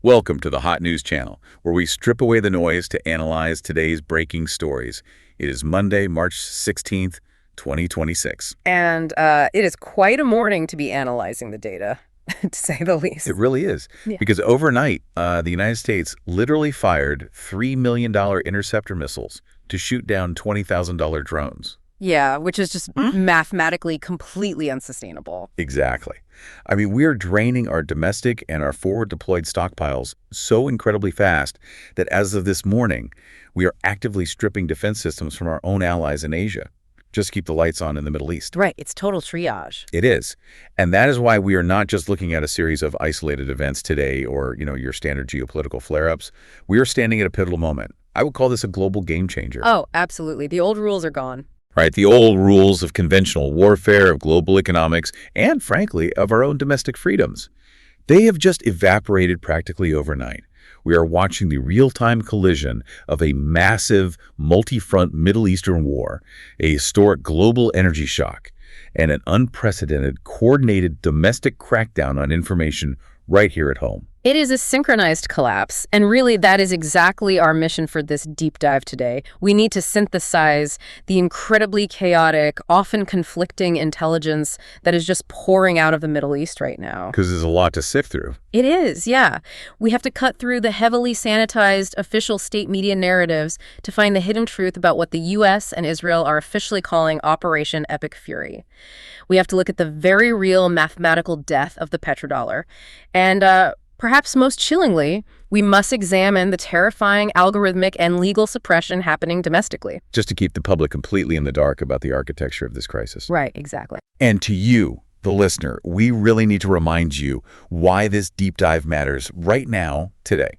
Welcome to the Hot News Channel, where we strip away the noise to analyze today's breaking stories. It is Monday, March 16th, 2026. And it is quite a morning to be analyzing the data, to say the least. It really is, Yeah. because overnight, the United States literally fired $3 million interceptor missiles to shoot down $20,000 drones. Yeah, which is just mathematically completely unsustainable. Exactly. I mean, we are draining our domestic and our forward-deployed stockpiles so incredibly fast that as of this morning, we are actively stripping defense systems from our own allies in Asia. Just keep the lights on in the Middle East. Right, it's total triage. It is. And that is why we are not just looking at a series of isolated events today or, your standard geopolitical flare-ups. We are standing at a pivotal moment. I would call this a global game changer. Oh, absolutely. The old rules are gone. Right, the old rules of conventional warfare, of global economics, and frankly, of our own domestic freedoms. They have just evaporated practically overnight. We are watching the real-time collision of a massive, multi-front Middle Eastern war, a historic global energy shock, and an unprecedented, coordinated domestic crackdown on information right here at home. It is a synchronized collapse, and really that is exactly our mission for this deep dive today. We need to synthesize the incredibly chaotic, often conflicting intelligence that is just pouring out of the Middle East right now. Because there's a lot to sift through. It is, yeah. We have to cut through the heavily sanitized official state media narratives to find the hidden truth about what the U.S. and Israel are officially calling Operation Epic Fury. We have to look at the very real mathematical death of the petrodollar. And perhaps most chillingly, we must examine the terrifying algorithmic and legal suppression happening domestically. Just to keep the public completely in the dark about the architecture of this crisis. Right, exactly. And to you, the listener, we really need to remind you why this deep dive matters right now, today.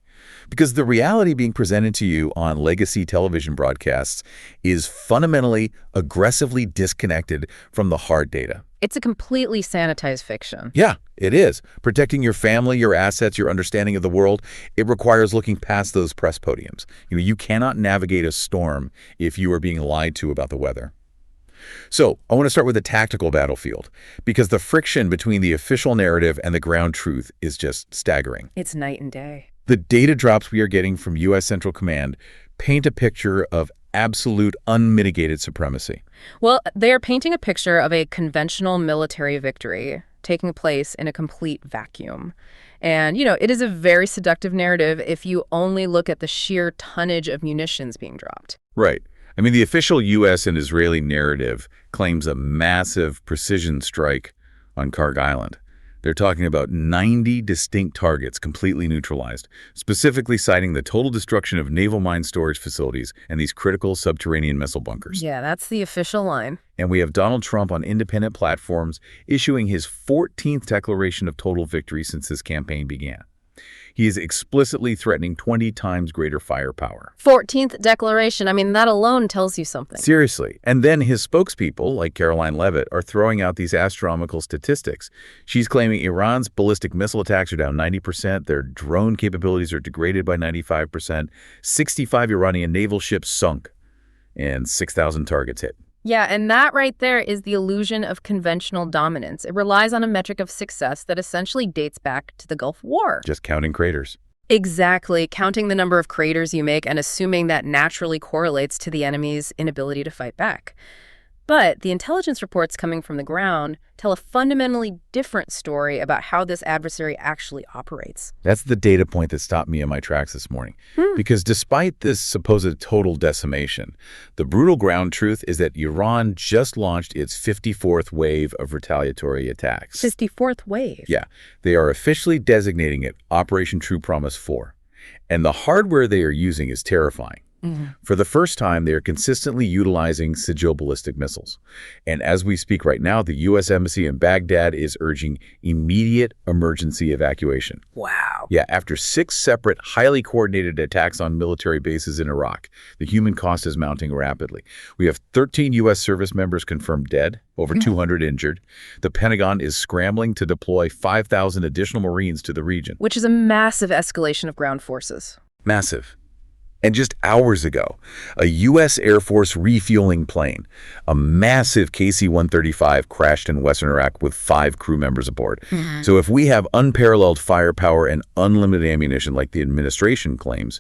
Because the reality being presented to you on legacy television broadcasts is fundamentally, aggressively disconnected from the hard data. It's a completely sanitized fiction. Yeah, it is. Protecting your family, your assets, your understanding of the world, it requires looking past those press podiums. You cannot navigate a storm if you are being lied to about the weather. So, I want to start with the tactical battlefield, because the friction between the official narrative and the ground truth is just staggering. It's night and day. The data drops we are getting from U.S. Central Command paint a picture of absolute unmitigated supremacy. Well, they're painting a picture of a conventional military victory taking place in a complete vacuum. And, it is a very seductive narrative if you only look at the sheer tonnage of munitions being dropped. Right. I mean, the official U.S. and Israeli narrative claims a massive precision strike on Karg Island. They're talking about 90 distinct targets completely neutralized, specifically citing the total destruction of naval mine storage facilities and these critical subterranean missile bunkers. Yeah, that's the official line. And we have Donald Trump on independent platforms issuing his 14th declaration of total victory since this campaign began. He is explicitly threatening 20 times greater firepower. 14th declaration. I mean, that alone tells you something. Seriously. And then his spokespeople, like Caroline Leavitt, are throwing out these astronomical statistics. She's claiming Iran's ballistic missile attacks are down 90%, their drone capabilities are degraded by 95%, 65 Iranian naval ships sunk, and 6,000 targets hit. Yeah, and that right there is the illusion of conventional dominance. It relies on a metric of success that essentially dates back to the Gulf War. Just counting craters. Exactly, counting the number of craters you make and assuming that naturally correlates to the enemy's inability to fight back. But the intelligence reports coming from the ground tell a fundamentally different story about how this adversary actually operates. That's the data point that stopped me in my tracks this morning. Because despite this supposed total decimation, the brutal ground truth is that Iran just launched its 54th wave of retaliatory attacks. 54th wave? Yeah, they are officially designating it Operation True Promise 4. And the hardware they are using is terrifying. For the first time, they are consistently utilizing Sejjil ballistic missiles. And as we speak right now, the U.S. Embassy in Baghdad is urging immediate emergency evacuation. Wow. Yeah, after 6 separate, highly coordinated attacks on military bases in Iraq, the human cost is mounting rapidly. We have 13 U.S. service members confirmed dead, over 200 injured. The Pentagon is scrambling to deploy 5,000 additional Marines to the region. Which is a massive escalation of ground forces. Massive. And just hours ago, a U.S. Air Force refueling plane, a massive KC-135, crashed in western Iraq with 5 crew members aboard. So if we have unparalleled firepower and unlimited ammunition like the administration claims,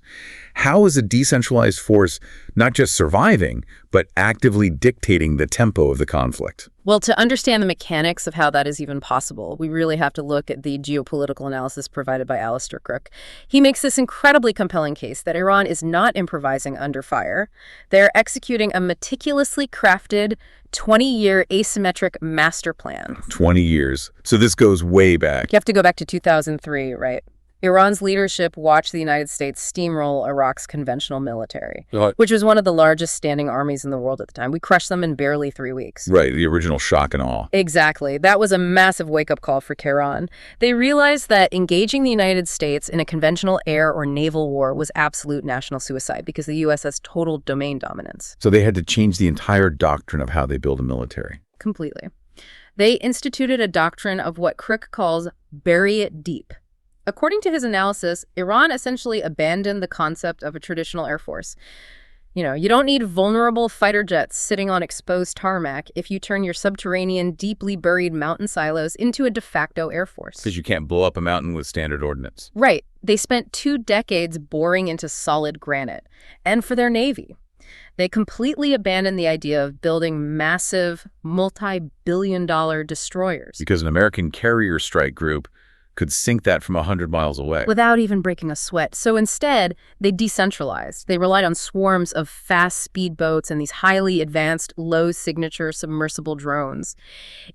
how is a decentralized force not just surviving, but actively dictating the tempo of the conflict? Well, to understand the mechanics of how that is even possible, we really have to look at the geopolitical analysis provided by Alistair Crook. He makes this incredibly compelling case that Iran is not improvising under fire. They're executing a meticulously crafted 20-year asymmetric master plan. 20 years. So this goes way back. You have to go back to 2003, right? Iran's leadership watched the United States steamroll Iraq's conventional military, which was one of the largest standing armies in the world at the time. We crushed them in barely 3 weeks. Right, the original shock and awe. Exactly. That was a massive wake-up call for Tehran. They realized that engaging the United States in a conventional air or naval war was absolute national suicide because the U.S. has total domain dominance. So they had to change the entire doctrine of how they build a military. Completely. They instituted a doctrine of what Crook calls bury it deep. According to his analysis, Iran essentially abandoned the concept of a traditional air force. You don't need vulnerable fighter jets sitting on exposed tarmac if you turn your subterranean, deeply buried mountain silos into a de facto air force. Because you can't blow up a mountain with standard ordnance. Right. They spent 2 decades boring into solid granite. And for their Navy, they completely abandoned the idea of building massive, multi-billion-dollar destroyers. Because an American carrier strike group could sink that from 100 miles away. Without even breaking a sweat. So instead, they decentralized. They relied on swarms of fast speedboats and these highly advanced, low-signature submersible drones.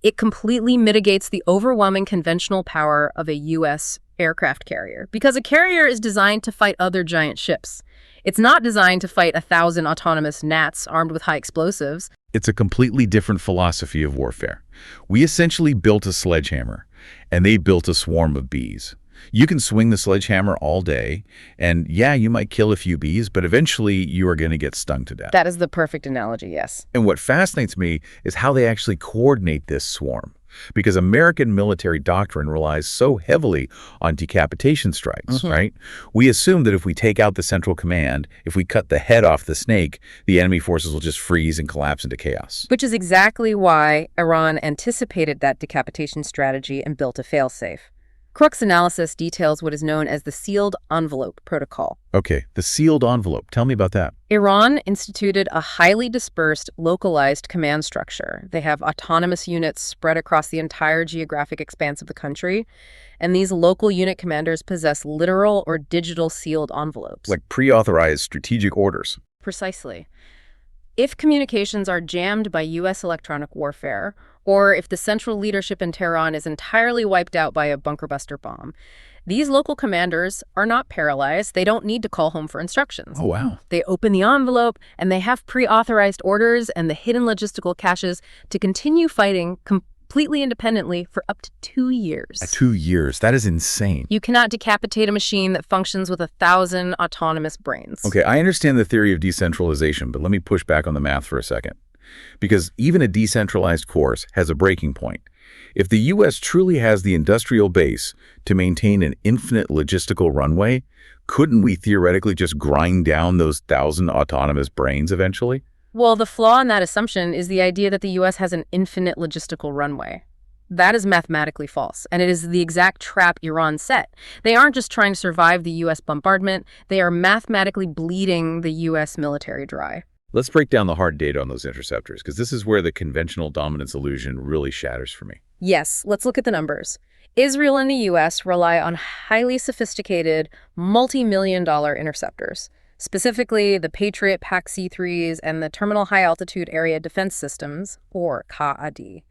It completely mitigates the overwhelming conventional power of a U.S. aircraft carrier, because a carrier is designed to fight other giant ships. It's not designed to fight 1,000 autonomous gnats armed with high explosives. It's a completely different philosophy of warfare. We essentially built a sledgehammer, and they built a swarm of bees. You can swing the sledgehammer all day, and yeah, you might kill a few bees, but eventually you are going to get stung to death. That is the perfect analogy, yes. And what fascinates me is how they actually coordinate this swarm. Because American military doctrine relies so heavily on decapitation strikes, right? We assume that if we take out the central command, if we cut the head off the snake, the enemy forces will just freeze and collapse into chaos. Which is exactly why Iran anticipated that decapitation strategy and built a failsafe. Crook's analysis details what is known as the sealed envelope protocol. Okay, the sealed envelope. Tell me about that. Iran instituted a highly dispersed, localized command structure. They have autonomous units spread across the entire geographic expanse of the country, and these local unit commanders possess literal or digital sealed envelopes. Like pre-authorized strategic orders. Precisely. If communications are jammed by U.S. electronic warfare, or if the central leadership in Tehran is entirely wiped out by a bunker-buster bomb, these local commanders are not paralyzed. They don't need to call home for instructions. Oh, wow. They open the envelope, and they have pre-authorized orders and the hidden logistical caches to continue fighting completely independently for up to 2 years. 2 years. That is insane. You cannot decapitate a machine that functions with 1,000 autonomous brains. Okay, I understand the theory of decentralization, but let me push back on the math for a second. Because even a decentralized course has a breaking point. If the U.S. truly has the industrial base to maintain an infinite logistical runway, couldn't we theoretically just grind down those 1,000 autonomous brains eventually? Well, the flaw in that assumption is the idea that the U.S. has an infinite logistical runway. That is mathematically false, and it is the exact trap Iran set. They aren't just trying to survive the U.S. bombardment, they are mathematically bleeding the U.S. military dry. Let's break down the hard data on those interceptors, because this is where the conventional dominance illusion really shatters for me. Yes, let's look at the numbers. Israel and the U.S. rely on highly sophisticated, multi-million-dollar interceptors, specifically the Patriot PAC-C3s and the Terminal High Altitude Area Defense Systems, or CAAD.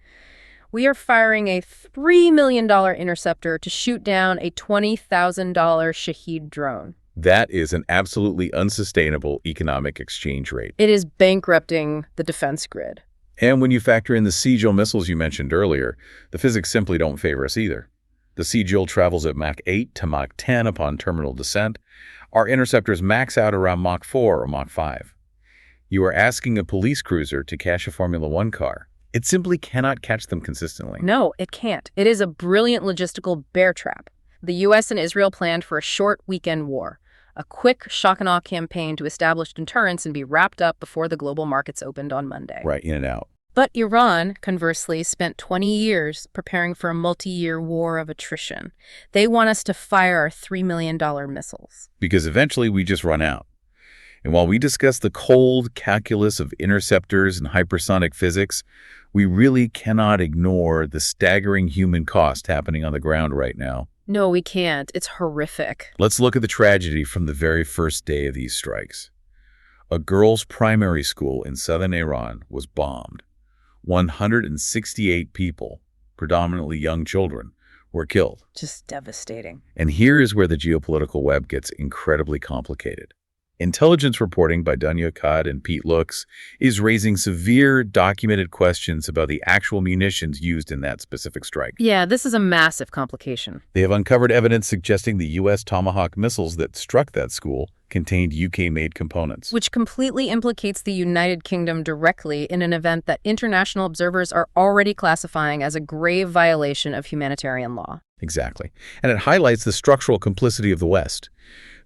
We are firing a $3 million interceptor to shoot down a $20,000 Shahid drone. That is an absolutely unsustainable economic exchange rate. It is bankrupting the defense grid. And when you factor in the Sejjil missiles you mentioned earlier, the physics simply don't favor us either. The Sejjil travels at Mach 8 to Mach 10 upon terminal descent. Our interceptors max out around Mach 4 or Mach 5. You are asking a police cruiser to catch a Formula One car. It simply cannot catch them consistently. No, it can't. It is a brilliant logistical bear trap. The U.S. and Israel planned for a short weekend war, a quick shock-and-awe campaign to establish deterrence and be wrapped up before the global markets opened on Monday. Right, in and out. But Iran, conversely, spent 20 years preparing for a multi-year war of attrition. They want us to fire our $3 million missiles. Because eventually we just run out. And while we discuss the cold calculus of interceptors and hypersonic physics, we really cannot ignore the staggering human cost happening on the ground right now. No, we can't. It's horrific. Let's look at the tragedy from the very first day of these strikes. A girls' primary school in southern Iran was bombed. 168 people, predominantly young children, were killed. Just devastating. And here is where the geopolitical web gets incredibly complicated. Intelligence reporting by Dunya Qad and Pete Looks is raising severe documented questions about the actual munitions used in that specific strike. Yeah, this is a massive complication. They have uncovered evidence suggesting the U.S. Tomahawk missiles that struck that school contained UK-made components. Which completely implicates the United Kingdom directly in an event that international observers are already classifying as a grave violation of humanitarian law. Exactly. And it highlights the structural complicity of the West.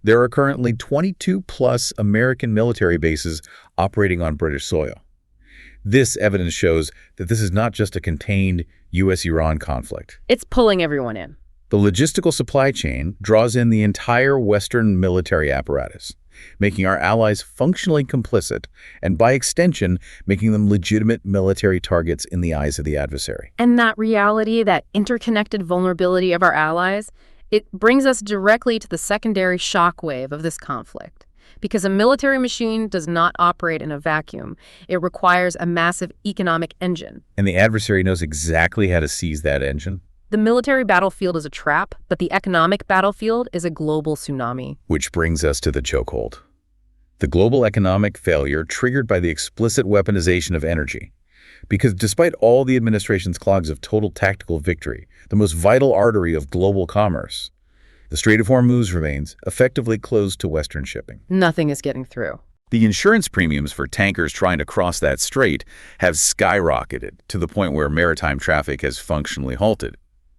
There are currently 22-plus American military bases operating on British soil. This evidence shows that this is not just a contained U.S.-Iran conflict. It's pulling everyone in. The logistical supply chain draws in the entire Western military apparatus, making our allies functionally complicit and, by extension, making them legitimate military targets in the eyes of the adversary. And that reality, that interconnected vulnerability of our allies, it brings us directly to the secondary shockwave of this conflict. Because a military machine does not operate in a vacuum. It requires a massive economic engine. And the adversary knows exactly how to seize that engine. The military battlefield is a trap, but the economic battlefield is a global tsunami. Which brings us to the chokehold. The global economic failure triggered by the explicit weaponization of energy. Because despite all the administration's clogs of total tactical victory, the most vital artery of global commerce, the Strait of Hormuz remains effectively closed to Western shipping. Nothing is getting through. The insurance premiums for tankers trying to cross that strait have skyrocketed to the point where maritime traffic has functionally halted.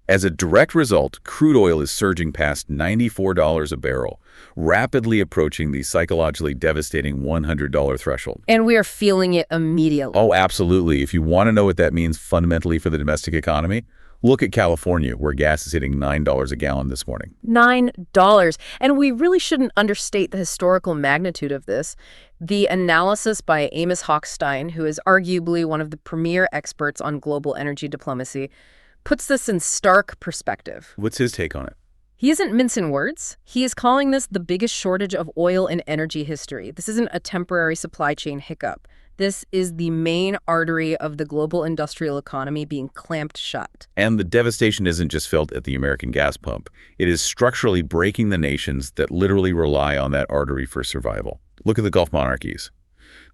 As a direct result, crude oil is surging past $94 a barrel, rapidly approaching the psychologically devastating $100 threshold. And we are feeling it immediately. Oh, absolutely. If you want to know what that means fundamentally for the domestic economy, look at California, where gas is hitting $9 a gallon this morning. $9. And we really shouldn't understate the historical magnitude of this. The analysis by Amos Hochstein, who is arguably one of the premier experts on global energy diplomacy, puts this in stark perspective. What's his take on it? He isn't mincing words. He is calling this the biggest shortage of oil in energy history. This isn't a temporary supply chain hiccup. This is the main artery of the global industrial economy being clamped shut. And the devastation isn't just felt at the American gas pump. It is structurally breaking the nations that literally rely on that artery for survival. Look at the Gulf monarchies.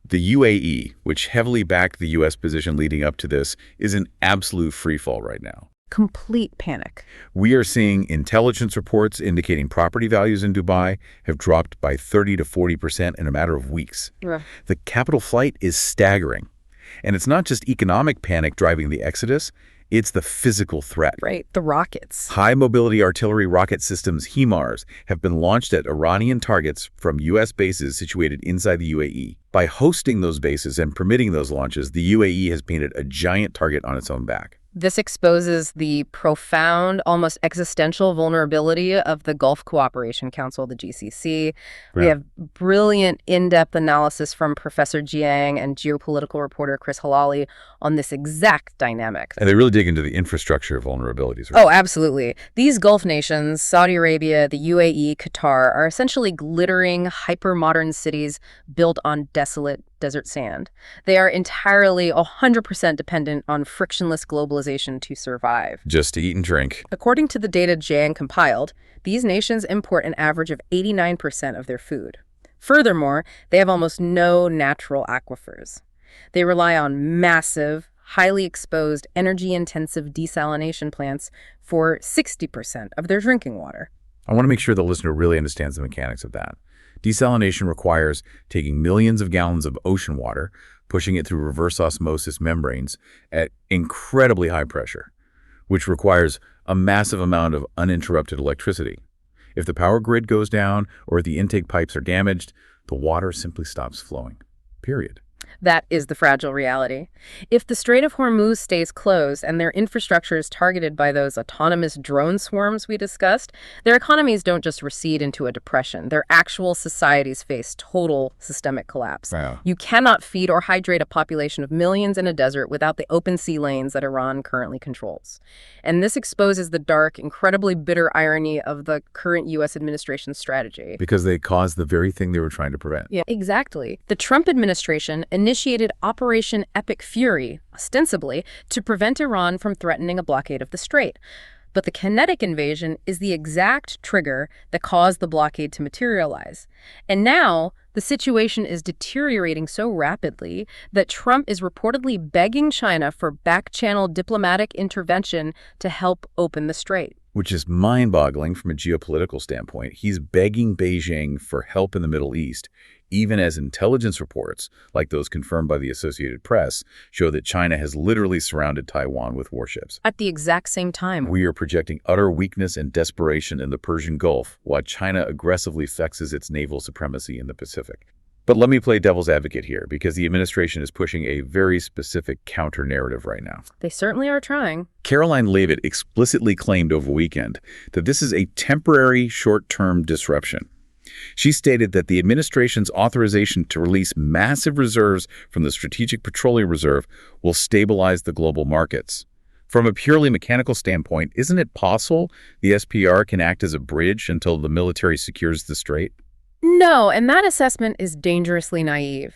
The UAE, which heavily backed the U.S. position leading up to this, is in absolute freefall right now. Complete panic. We are seeing intelligence reports indicating property values in Dubai have dropped by 30 to 40% in a matter of weeks. Yeah. The capital flight is staggering. And it's not just economic panic driving the exodus, it's the physical threat. Right, the rockets. High-mobility artillery rocket systems, HIMARS, have been launched at Iranian targets from U.S. bases situated inside the UAE. By hosting those bases and permitting those launches, the UAE has painted a giant target on its own back. This exposes the profound, almost existential vulnerability of the Gulf Cooperation Council, the GCC. We have brilliant, in-depth analysis from Professor Jiang and geopolitical reporter Chris Halali on this exact dynamic. And they really dig into the infrastructure vulnerabilities. Right? Oh, absolutely. These Gulf nations, Saudi Arabia, the UAE, Qatar, are essentially glittering, hyper-modern cities built on desolate desert sand. They are entirely 100% dependent on frictionless globalization to survive. Just to eat and drink. According to the data Jiang compiled, these nations import an average of 89% of their food. Furthermore, they have almost no natural aquifers. They rely on massive, highly exposed, energy-intensive desalination plants for 60% of their drinking water. I want to make sure the listener really understands the mechanics of that. Desalination requires taking millions of gallons of ocean water, pushing it through reverse osmosis membranes at incredibly high pressure, which requires a massive amount of uninterrupted electricity. If the power grid goes down or the intake pipes are damaged, the water simply stops flowing. Period. That is the fragile reality. If the Strait of Hormuz stays closed and their infrastructure is targeted by those autonomous drone swarms we discussed, their economies don't just recede into a depression. Their actual societies face total systemic collapse. Wow. You cannot feed or hydrate a population of millions in a desert without the open sea lanes that Iran currently controls. And this exposes the dark, incredibly bitter irony of the current U.S. administration's strategy. Because they caused the very thing they were trying to prevent. Yeah, exactly. The Trump administration initiated Operation Epic Fury, ostensibly, to prevent Iran from threatening a blockade of the strait. But the kinetic invasion is the exact trigger that caused the blockade to materialize. And now, the situation is deteriorating so rapidly that Trump is reportedly begging China for back-channel diplomatic intervention to help open the strait. Which is mind-boggling from a geopolitical standpoint. He's begging Beijing for help in the Middle East, even as intelligence reports, like those confirmed by the Associated Press, show that China has literally surrounded Taiwan with warships. At the exact same time. We are projecting utter weakness and desperation in the Persian Gulf, while China aggressively flexes its naval supremacy in the Pacific. But let me play devil's advocate here, because the administration is pushing a very specific counter-narrative right now. They certainly are trying. Caroline Leavitt explicitly claimed over the weekend that this is a temporary short-term disruption. She stated that the administration's authorization to release massive reserves from the Strategic Petroleum Reserve will stabilize the global markets. From a purely mechanical standpoint, isn't it possible the SPR can act as a bridge until the military secures the strait? No, and that assessment is dangerously naive.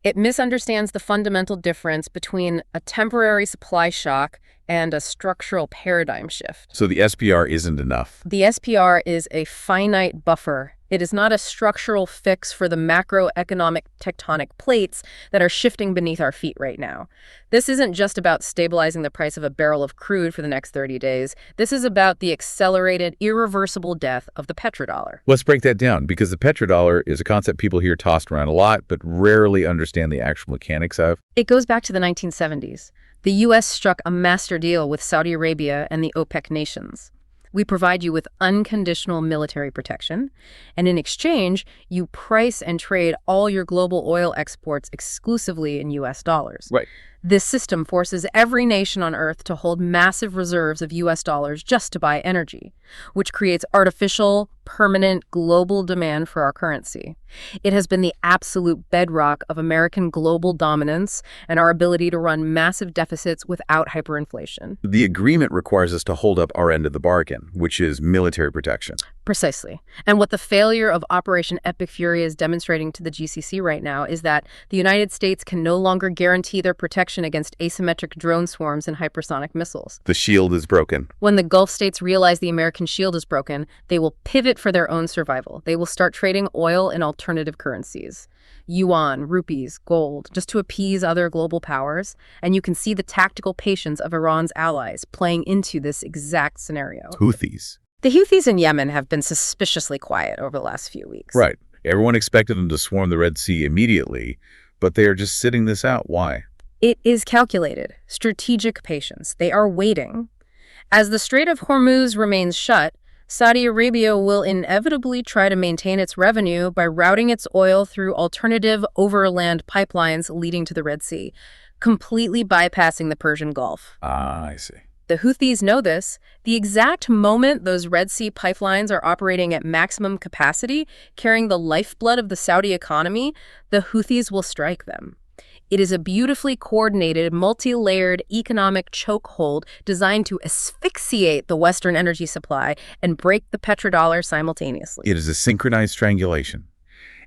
It misunderstands the fundamental difference between a temporary supply shock and a structural paradigm shift. So the SPR isn't enough. The SPR is a finite buffer. It is not a structural fix for the macroeconomic tectonic plates that are shifting beneath our feet right now. This isn't just about stabilizing the price of a barrel of crude for the next 30 days. This is about the accelerated, irreversible death of the petrodollar. Let's break that down, because the petrodollar is a concept people hear tossed around a lot, but rarely understand the actual mechanics of. It goes back to the 1970s. The U.S. struck a master deal with Saudi Arabia and the OPEC nations. We provide you with unconditional military protection, and in exchange, you price and trade all your global oil exports exclusively in U.S. dollars. Right. This system forces every nation on Earth to hold massive reserves of U.S. dollars just to buy energy, which creates artificial, permanent global demand for our currency. It has been the absolute bedrock of American global dominance and our ability to run massive deficits without hyperinflation. The agreement requires us to hold up our end of the bargain, which is military protection. Precisely. And what the failure of Operation Epic Fury is demonstrating to the GCC right now is that the United States can no longer guarantee their protection against asymmetric drone swarms and hypersonic missiles. The shield is broken. When the Gulf states realize the American shield is broken, they will pivot for their own survival. They will start trading oil in alternative currencies. Yuan, rupees, gold, just to appease other global powers. And you can see the tactical patience of Iran's allies playing into this exact scenario. Houthis. The Houthis in Yemen have been suspiciously quiet over the last few weeks. Right. Everyone expected them to swarm the Red Sea immediately, but they are just sitting this out. Why? It is calculated, strategic patience. They are waiting. As the Strait of Hormuz remains shut, Saudi Arabia will inevitably try to maintain its revenue by routing its oil through alternative overland pipelines leading to the Red Sea, completely bypassing the Persian Gulf. Ah, I see. The Houthis know this. The exact moment those Red Sea pipelines are operating at maximum capacity, carrying the lifeblood of the Saudi economy, the Houthis will strike them. It is a beautifully coordinated, multi-layered economic chokehold designed to asphyxiate the Western energy supply and break the petrodollar simultaneously. It is a synchronized strangulation.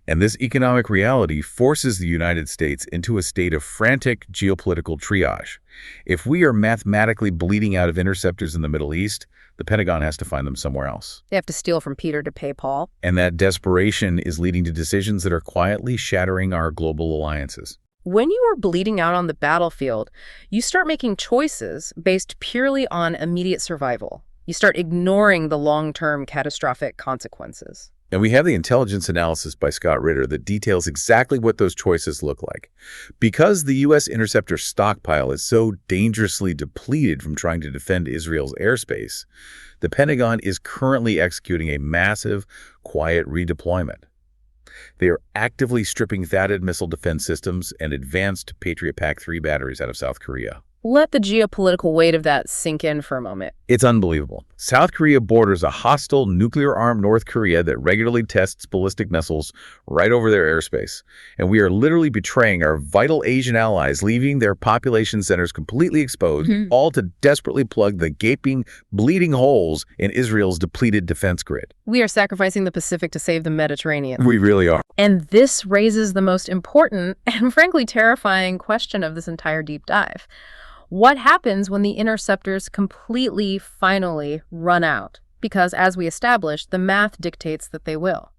And this economic reality forces the United States into a state of frantic geopolitical triage. If we are mathematically bleeding out of interceptors in the Middle East, the Pentagon has to find them somewhere else. They have to steal from Peter to pay Paul. And that desperation is leading to decisions that are quietly shattering our global alliances. When you are bleeding out on the battlefield, you start making choices based purely on immediate survival. You start ignoring the long-term catastrophic consequences. And we have the intelligence analysis by Scott Ritter that details exactly what those choices look like. Because the U.S. interceptor stockpile is so dangerously depleted from trying to defend Israel's airspace, the Pentagon is currently executing a massive, quiet redeployment. They are actively stripping THAAD missile defense systems and advanced Patriot PAC-3 batteries out of South Korea. Let the geopolitical weight of that sink in for a moment. It's unbelievable. South Korea borders a hostile, nuclear-armed North Korea that regularly tests ballistic missiles right over their airspace. And we are literally betraying our vital Asian allies, leaving their population centers completely exposed, all to desperately plug the gaping, bleeding holes in Israel's depleted defense grid. We are sacrificing the Pacific to save the Mediterranean. We really are. And this raises the most important and frankly terrifying question of this entire deep dive. What happens when the interceptors completely, finally run out? Because as we established, the math dictates that they will.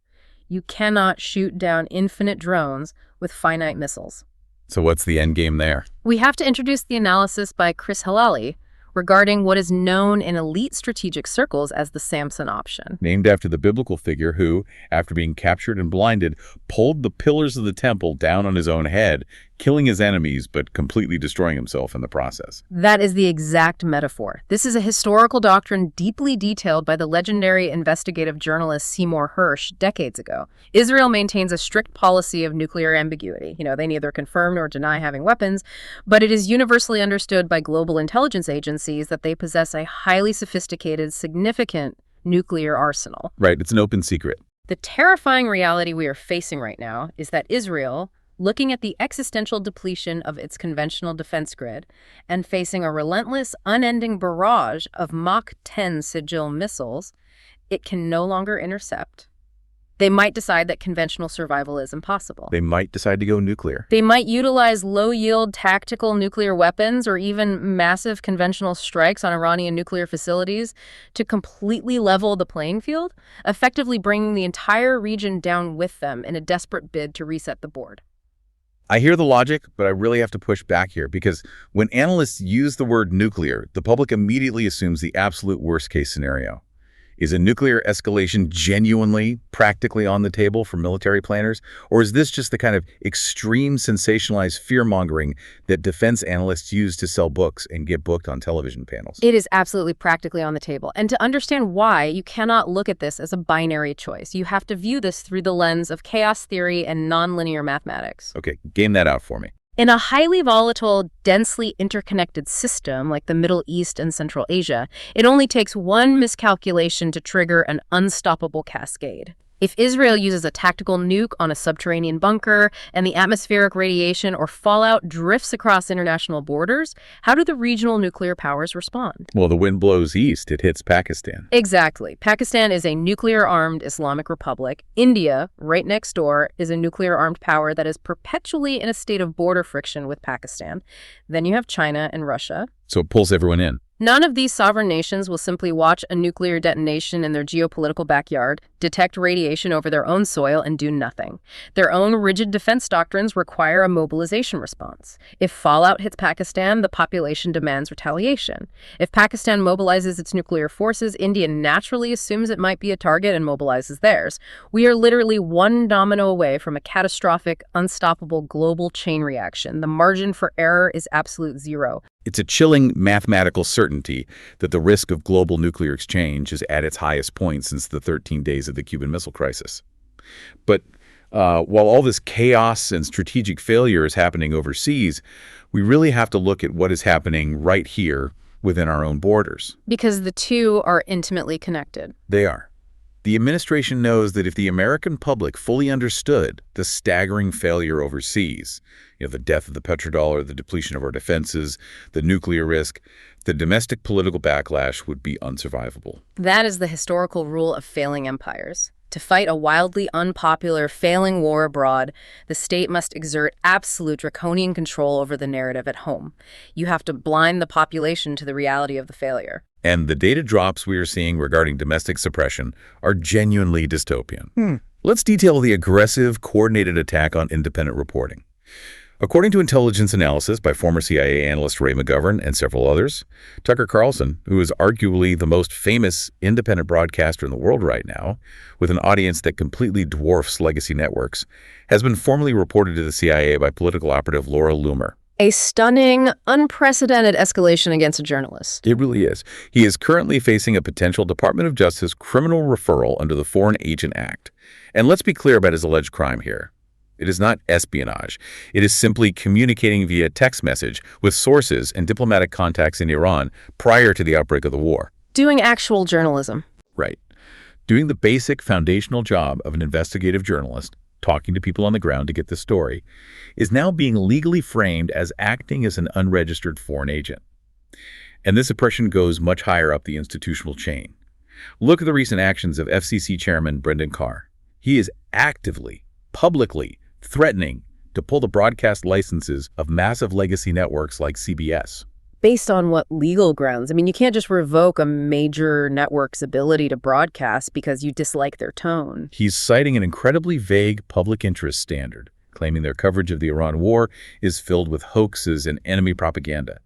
You cannot shoot down infinite drones with finite missiles. So what's the end game there? We have to introduce the analysis by Chris Halali regarding what is known in elite strategic circles as the Samson option. Named after the biblical figure who, after being captured and blinded, pulled the pillars of the temple down on his own head, killing his enemies but completely destroying himself in the process. That is the exact metaphor. This is a historical doctrine deeply detailed by the legendary investigative journalist Seymour Hersh decades ago. Israel maintains a strict policy of nuclear ambiguity. They neither confirm nor deny having weapons, but it is universally understood by global intelligence agencies that they possess a highly sophisticated, significant nuclear arsenal. Right, it's an open secret. The terrifying reality we are facing right now is that Israel, looking at the existential depletion of its conventional defense grid and facing a relentless, unending barrage of Mach 10 Sejjil missiles, it can no longer intercept. They might decide that conventional survival is impossible. They might decide to go nuclear. They might utilize low-yield tactical nuclear weapons or even massive conventional strikes on Iranian nuclear facilities to completely level the playing field, effectively bringing the entire region down with them in a desperate bid to reset the board. I hear the logic, but I really have to push back here because when analysts use the word nuclear, the public immediately assumes the absolute worst-case scenario. Is a nuclear escalation genuinely, practically on the table for military planners? Or is this just the kind of extreme sensationalized fear-mongering that defense analysts use to sell books and get booked on television panels? It is absolutely practically on the table. And to understand why, you cannot look at this as a binary choice. You have to view this through the lens of chaos theory and nonlinear mathematics. Okay, game that out for me. In a highly volatile, densely interconnected system like the Middle East and Central Asia, it only takes one miscalculation to trigger an unstoppable cascade. If Israel uses a tactical nuke on a subterranean bunker and the atmospheric radiation or fallout drifts across international borders, how do the regional nuclear powers respond? Well, the wind blows east, it hits Pakistan. Exactly. Pakistan is a nuclear-armed Islamic republic. India, right next door, is a nuclear-armed power that is perpetually in a state of border friction with Pakistan. Then you have China and Russia. So it pulls everyone in. None of these sovereign nations will simply watch a nuclear detonation in their geopolitical backyard, detect radiation over their own soil, and do nothing. Their own rigid defense doctrines require a mobilization response. If fallout hits Pakistan, the population demands retaliation. If Pakistan mobilizes its nuclear forces, India naturally assumes it might be a target and mobilizes theirs. We are literally one domino away from a catastrophic, unstoppable global chain reaction. The margin for error is absolute zero. It's a chilling mathematical certainty that the risk of global nuclear exchange is at its highest point since the 13 days of the Cuban Missile Crisis. But while all this chaos and strategic failure is happening overseas, we really have to look at what is happening right here within our own borders. Because the two are intimately connected. They are. The administration knows that if the American public fully understood the staggering failure overseas, the death of the petrodollar, the depletion of our defenses, the nuclear risk, the domestic political backlash would be unsurvivable. That is the historical rule of failing empires. To fight a wildly unpopular, failing war abroad, the state must exert absolute draconian control over the narrative at home. You have to blind the population to the reality of the failure. And the data drops we are seeing regarding domestic suppression are genuinely dystopian. Let's detail the aggressive, coordinated attack on independent reporting. According to intelligence analysis by former CIA analyst Ray McGovern and several others, Tucker Carlson, who is arguably the most famous independent broadcaster in the world right now, with an audience that completely dwarfs legacy networks, has been formally reported to the CIA by political operative Laura Loomer. A stunning, unprecedented escalation against a journalist. It really is. He is currently facing a potential Department of Justice criminal referral under the Foreign Agent Act. And let's be clear about his alleged crime here. It is not espionage. It is simply communicating via text message with sources and diplomatic contacts in Iran prior to the outbreak of the war. Doing actual journalism. Right. Doing the basic foundational job of an investigative journalist, talking to people on the ground to get the story, is now being legally framed as acting as an unregistered foreign agent. And this oppression goes much higher up the institutional chain. Look at the recent actions of FCC Chairman Brendan Carr. He is actively, publicly threatening to pull the broadcast licenses of massive legacy networks like CBS. Based on what legal grounds? I mean, you can't just revoke a major network's ability to broadcast because you dislike their tone. He's citing an incredibly vague public interest standard, claiming their coverage of the Iran war is filled with hoaxes and enemy propaganda.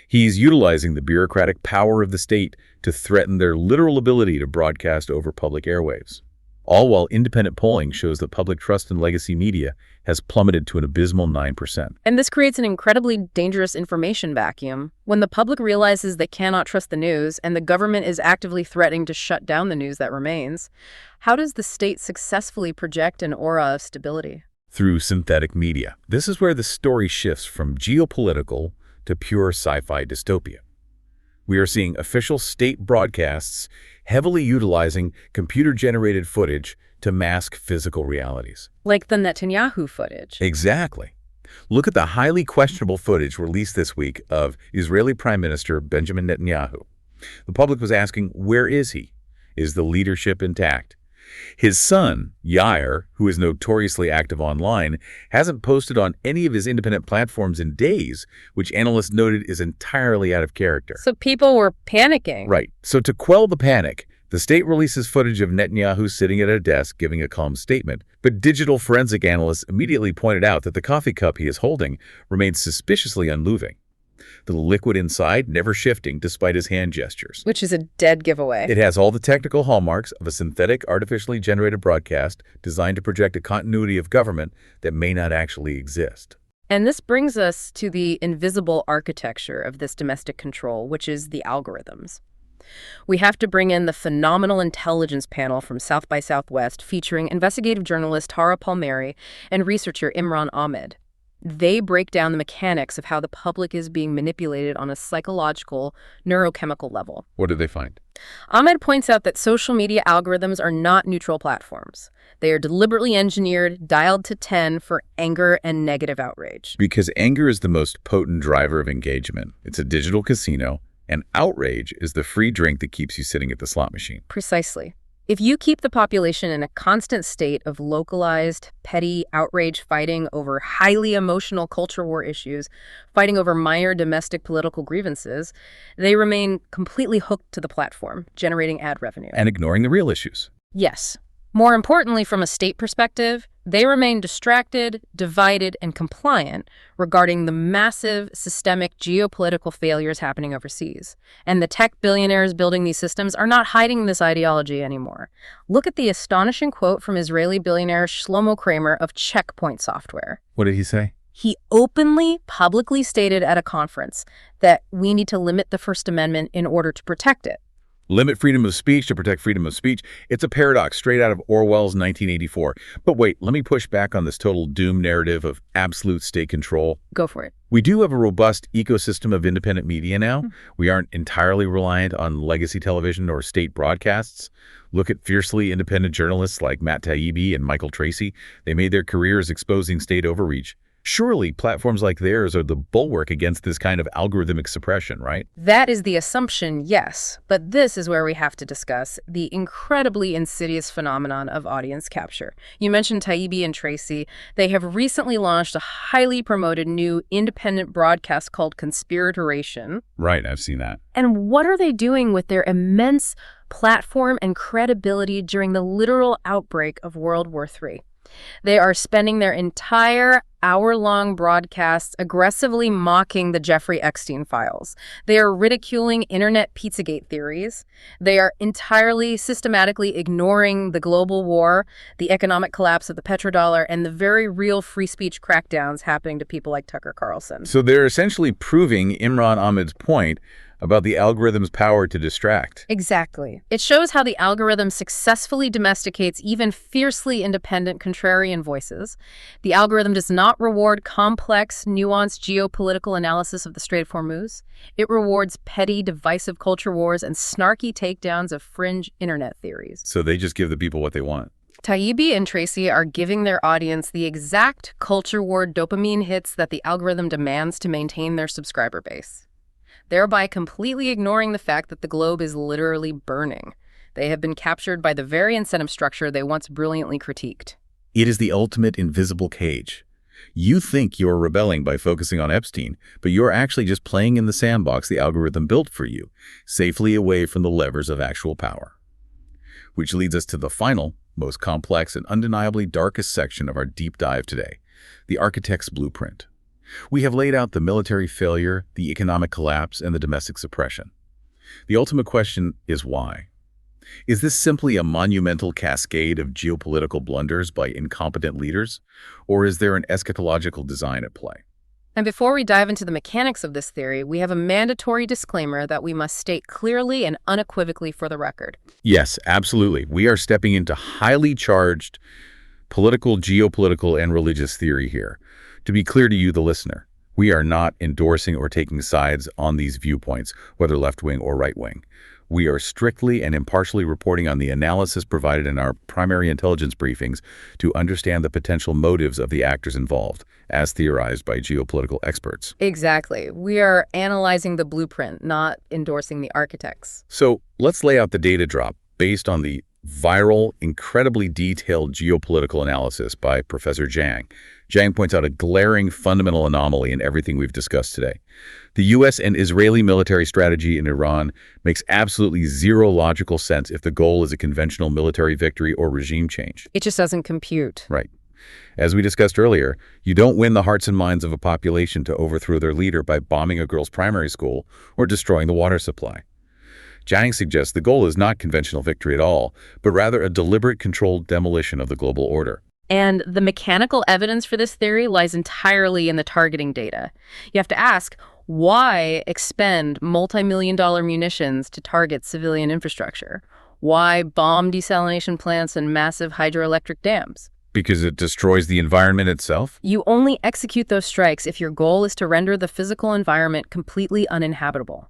He's utilizing the bureaucratic power of the state to threaten their literal ability to broadcast over public airwaves. All while independent polling shows that public trust in legacy media has plummeted to an abysmal 9%. And this creates an incredibly dangerous information vacuum. When the public realizes they cannot trust the news and the government is actively threatening to shut down the news that remains, how does the state successfully project an aura of stability? Through synthetic media. This is where the story shifts from geopolitical to pure sci-fi dystopia. We are seeing official state broadcasts heavily utilizing computer-generated footage to mask physical realities. Like the Netanyahu footage. Exactly. Look at the highly questionable footage released this week of Israeli Prime Minister Benjamin Netanyahu. The public was asking, where is he? Is the leadership intact? His son, Yair, who is notoriously active online, hasn't posted on any of his independent platforms in days, which analysts noted is entirely out of character. So people were panicking. Right. So to quell the panic, the state releases footage of Netanyahu sitting at a desk giving a calm statement. But digital forensic analysts immediately pointed out that the coffee cup he is holding remains suspiciously unmoving. The liquid inside never shifting despite his hand gestures. Which is a dead giveaway. It has all the technical hallmarks of a synthetic, artificially generated broadcast designed to project a continuity of government that may not actually exist. And this brings us to the invisible architecture of this domestic control, which is the algorithms. We have to bring in the phenomenal intelligence panel from South by Southwest featuring investigative journalist Tara Palmieri and researcher Imran Ahmed. They break down the mechanics of how the public is being manipulated on a psychological, neurochemical level. What did they find? Ahmed points out that social media algorithms are not neutral platforms. They are deliberately engineered, dialed to 10 for anger and negative outrage. Because anger is the most potent driver of engagement. It's a digital casino, and outrage is the free drink that keeps you sitting at the slot machine. Precisely. If you keep the population in a constant state of localized, petty outrage fighting over highly emotional culture war issues, fighting over minor domestic political grievances, they remain completely hooked to the platform, generating ad revenue. And ignoring the real issues. Yes. More importantly, from a state perspective, they remain distracted, divided, and compliant regarding the massive systemic geopolitical failures happening overseas. And the tech billionaires building these systems are not hiding this ideology anymore. Look at the astonishing quote from Israeli billionaire Shlomo Kramer of Checkpoint Software. What did he say? He openly, publicly stated at a conference that we need to limit the First Amendment in order to protect it. Limit freedom of speech to protect freedom of speech. It's a paradox straight out of Orwell's 1984. But wait, let me push back on this total doom narrative of absolute state control. Go for it. We do have a robust ecosystem of independent media now. We aren't entirely reliant on legacy television or state broadcasts. Look at fiercely independent journalists like Matt Taibbi and Michael Tracy. They made their careers exposing state overreach. Surely platforms like theirs are the bulwark against this kind of algorithmic suppression, right? That is the assumption, yes. But this is where we have to discuss the incredibly insidious phenomenon of audience capture. You mentioned Taibbi and Tracy. They have recently launched a highly promoted new independent broadcast called Conspiratoration. Right, I've seen that. And what are they doing with their immense platform and credibility during the literal outbreak of World War III? They are spending their entire hour-long broadcasts aggressively mocking the Jeffrey Epstein files. They are ridiculing internet Pizzagate theories. They are entirely systematically ignoring the global war, the economic collapse of the petrodollar, and the very real free speech crackdowns happening to people like Tucker Carlson. So they're essentially proving Imran Ahmed's point about the algorithm's power to distract. Exactly. It shows how the algorithm successfully domesticates even fiercely independent contrarian voices. The algorithm does not reward complex, nuanced geopolitical analysis of the Strait of Hormuz. It rewards petty, divisive culture wars and snarky takedowns of fringe internet theories. So they just give the people what they want. Taibbi and Tracy are giving their audience the exact culture war dopamine hits that the algorithm demands to maintain their subscriber base, thereby completely ignoring the fact that the globe is literally burning. They have been captured by the very incentive structure they once brilliantly critiqued. It is the ultimate invisible cage. You think you're rebelling by focusing on Epstein, but you're actually just playing in the sandbox the algorithm built for you, safely away from the levers of actual power. Which leads us to the final, most complex and undeniably darkest section of our deep dive today, the architect's blueprint. We have laid out the military failure, the economic collapse, and the domestic suppression. The ultimate question is why? Is this simply a monumental cascade of geopolitical blunders by incompetent leaders, or is there an eschatological design at play? And before we dive into the mechanics of this theory, we have a mandatory disclaimer that we must state clearly and unequivocally for the record. Yes, absolutely. We are stepping into highly charged political, geopolitical, and religious theory here. To be clear to you, the listener, we are not endorsing or taking sides on these viewpoints, whether left-wing or right-wing. We are strictly and impartially reporting on the analysis provided in our primary intelligence briefings to understand the potential motives of the actors involved, as theorized by geopolitical experts. Exactly. We are analyzing the blueprint, not endorsing the architects. So let's lay out the data drop based on the viral, incredibly detailed geopolitical analysis by Professor Zhang. Zhang points out a glaring fundamental anomaly in everything we've discussed today. The U.S. and Israeli military strategy in Iran makes absolutely zero logical sense if the goal is a conventional military victory or regime change. It just doesn't compute. Right. As we discussed earlier, you don't win the hearts and minds of a population to overthrow their leader by bombing a girls' primary school or destroying the water supply. Zhang suggests the goal is not conventional victory at all, but rather a deliberate, controlled demolition of the global order. And the mechanical evidence for this theory lies entirely in the targeting data. You have to ask, why expend multi-million-dollar munitions to target civilian infrastructure? Why bomb desalination plants and massive hydroelectric dams? Because it destroys the environment itself? You only execute those strikes if your goal is to render the physical environment completely uninhabitable.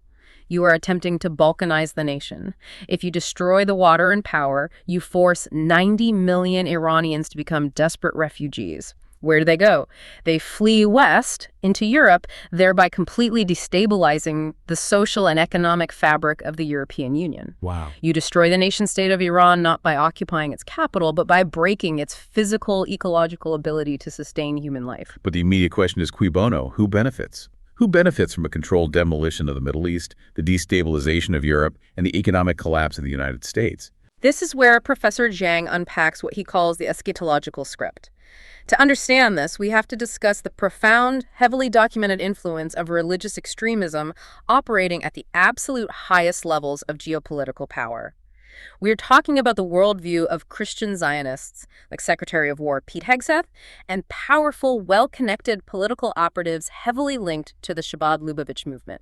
You are attempting to balkanize the nation. If you destroy the water and power, you force 90 million Iranians to become desperate refugees. Where do they go? They flee west into Europe, thereby completely destabilizing the social and economic fabric of the European Union. Wow. You destroy the nation-state of Iran not by occupying its capital, but by breaking its physical, ecological ability to sustain human life. But the immediate question is cui bono? Who benefits? Who benefits from a controlled demolition of the Middle East, the destabilization of Europe, and the economic collapse of the United States? This is where Professor Zhang unpacks what he calls the eschatological script. To understand this, we have to discuss the profound, heavily documented influence of religious extremism operating at the absolute highest levels of geopolitical power. We are talking about the worldview of Christian Zionists, like Secretary of War Pete Hegseth, and powerful, well-connected political operatives heavily linked to the Chabad Lubavitch movement.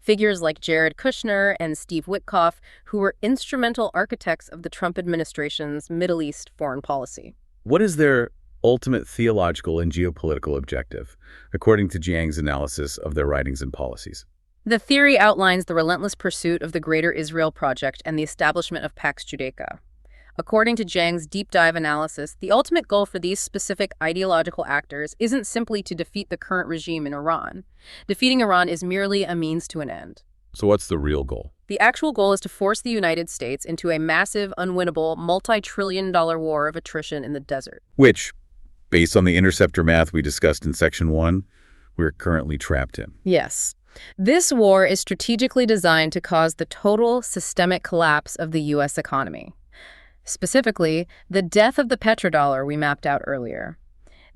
Figures like Jared Kushner and Steve Witkoff, who were instrumental architects of the Trump administration's Middle East foreign policy. What is their ultimate theological and geopolitical objective, according to Zhang's analysis of their writings and policies? The theory outlines the relentless pursuit of the Greater Israel Project and the establishment of Pax Judaica. According to Zhang's deep dive analysis, the ultimate goal for these specific ideological actors isn't simply to defeat the current regime in Iran. Defeating Iran is merely a means to an end. So what's the real goal? The actual goal is to force the United States into a massive, unwinnable, multi-trillion-dollar war of attrition in the desert. Which, based on the interceptor math we discussed in Section 1, we're currently trapped in. Yes. This war is strategically designed to cause the total systemic collapse of the U.S. economy. Specifically, the death of the petrodollar we mapped out earlier.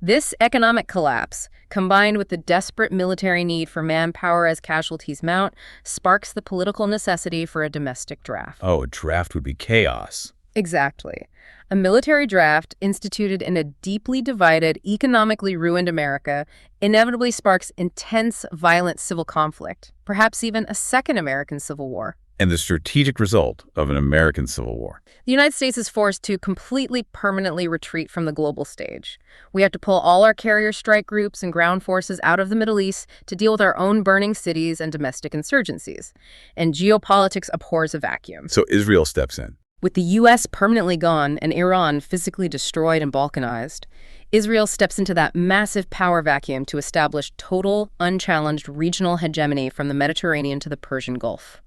This economic collapse, combined with the desperate military need for manpower as casualties mount, sparks the political necessity for a domestic draft. Oh, a draft would be chaos. Exactly. A military draft instituted in a deeply divided, economically ruined America inevitably sparks intense, violent civil conflict, perhaps even a second American Civil War. And the strategic result of an American Civil War. The United States is forced to completely, permanently retreat from the global stage. We have to pull all our carrier strike groups and ground forces out of the Middle East to deal with our own burning cities and domestic insurgencies. And geopolitics abhors a vacuum. So Israel steps in. With the U.S. permanently gone and Iran physically destroyed and balkanized, Israel steps into that massive power vacuum to establish total, unchallenged regional hegemony from the Mediterranean to the Persian Gulf.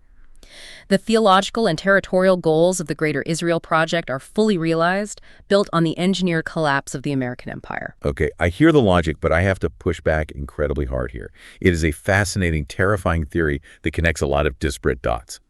The theological and territorial goals of the Greater Israel Project are fully realized, built on the engineered collapse of the American empire. Okay, I hear the logic, but I have to push back incredibly hard here. It is a fascinating, terrifying theory that connects a lot of disparate dots.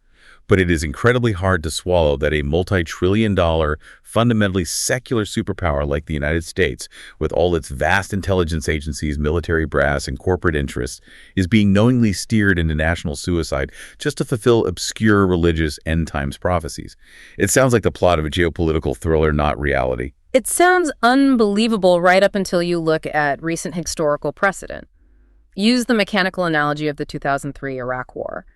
But it is incredibly hard to swallow that a multi-trillion-dollar, fundamentally secular superpower like the United States, with all its vast intelligence agencies, military brass, and corporate interests, is being knowingly steered into national suicide just to fulfill obscure religious end-times prophecies. It sounds like the plot of a geopolitical thriller, not reality. It sounds unbelievable right up until you look at recent historical precedent. Use the mechanical analogy of the 2003 Iraq War.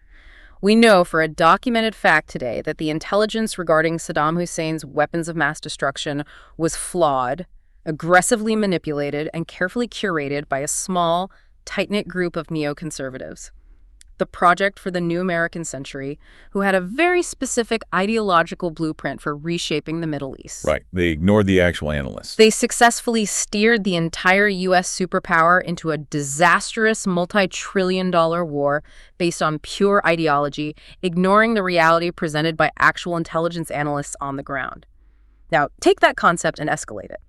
We know for a documented fact today that the intelligence regarding Saddam Hussein's weapons of mass destruction was flawed, aggressively manipulated, and carefully curated by a small, tight-knit group of neoconservatives. The Project for the New American Century, who had a very specific ideological blueprint for reshaping the Middle East. Right. They ignored the actual analysts. They successfully steered the entire U.S. superpower into a disastrous multi-trillion-dollar war based on pure ideology, ignoring the reality presented by actual intelligence analysts on the ground. Now, take that concept and escalate it.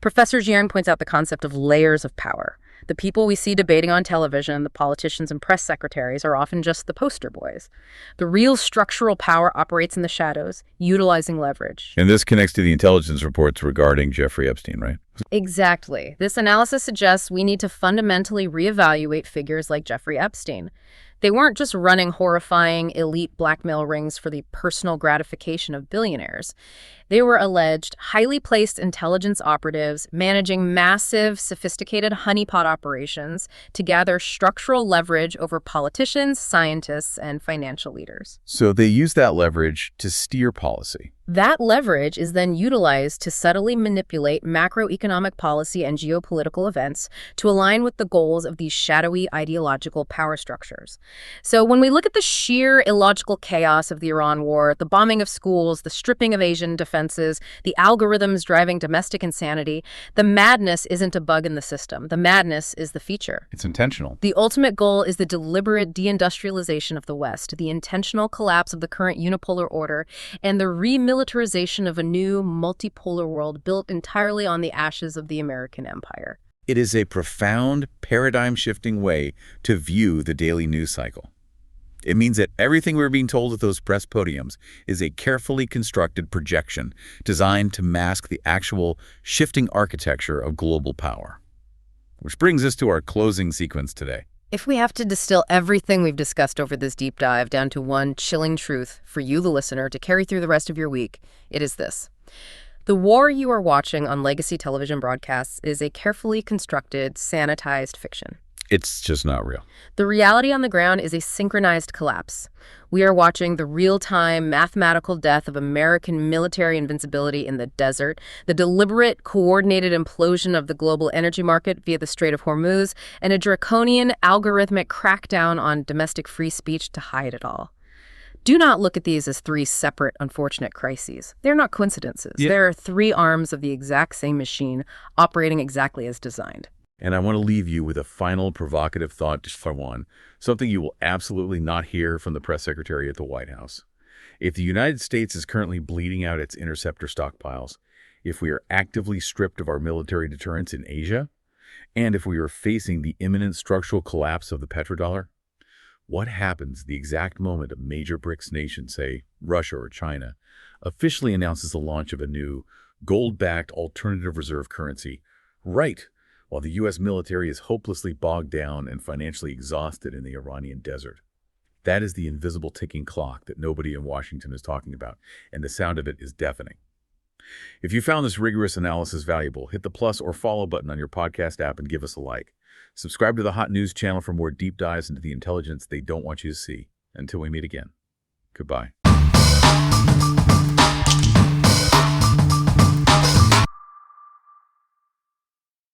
Professor Jiang points out the concept of layers of power. The people we see debating on television, the politicians and press secretaries, are often just the poster boys. The real structural power operates in the shadows, utilizing leverage. And this connects to the intelligence reports regarding Jeffrey Epstein, right? Exactly. This analysis suggests we need to fundamentally reevaluate figures like Jeffrey Epstein. They weren't just running horrifying elite blackmail rings for the personal gratification of billionaires. They were alleged highly placed intelligence operatives managing massive, sophisticated honeypot operations to gather structural leverage over politicians, scientists, and financial leaders. So they use that leverage to steer policy. That leverage is then utilized to subtly manipulate macroeconomic policy and geopolitical events to align with the goals of these shadowy ideological power structures. So when we look at the sheer illogical chaos of the Iran war, the bombing of schools, the stripping of Asian defenses, the algorithms driving domestic insanity, the madness isn't a bug in the system. The madness is the feature. It's intentional. The ultimate goal is the deliberate deindustrialization of the West, the intentional collapse of the current unipolar order, and the remilitarization of a new multipolar world built entirely on the ashes of the American empire. It is a profound, paradigm-shifting way to view the daily news cycle. It means that everything we're being told at those press podiums is a carefully constructed projection designed to mask the actual shifting architecture of global power. Which brings us to our closing sequence today. If we have to distill everything we've discussed over this deep dive down to one chilling truth for you, the listener, to carry through the rest of your week, it is this. The war you are watching on legacy television broadcasts is a carefully constructed, sanitized fiction. It's just not real. The reality on the ground is a synchronized collapse. We are watching the real-time mathematical death of American military invincibility in the desert, the deliberate, coordinated implosion of the global energy market via the Strait of Hormuz, and a draconian, algorithmic crackdown on domestic free speech to hide it all. Do not look at these as three separate, unfortunate crises. They're not coincidences. Yeah. There are three arms of the exact same machine operating exactly as designed. And I want to leave you with a final provocative thought just for one, something you will absolutely not hear from the press secretary at the White House. If the United States is currently bleeding out its interceptor stockpiles, if we are actively stripped of our military deterrence in Asia, and if we are facing the imminent structural collapse of the petrodollar, what happens the exact moment a major BRICS nation, say Russia or China, officially announces the launch of a new gold-backed alternative reserve currency, right while the U.S. military is hopelessly bogged down and financially exhausted in the Iranian desert. That is the invisible ticking clock that nobody in Washington is talking about, and the sound of it is deafening. If you found this rigorous analysis valuable, hit the plus or follow button on your podcast app and give us a like. Subscribe to the Hot News channel for more deep dives into the intelligence they don't want you to see. Until we meet again, goodbye.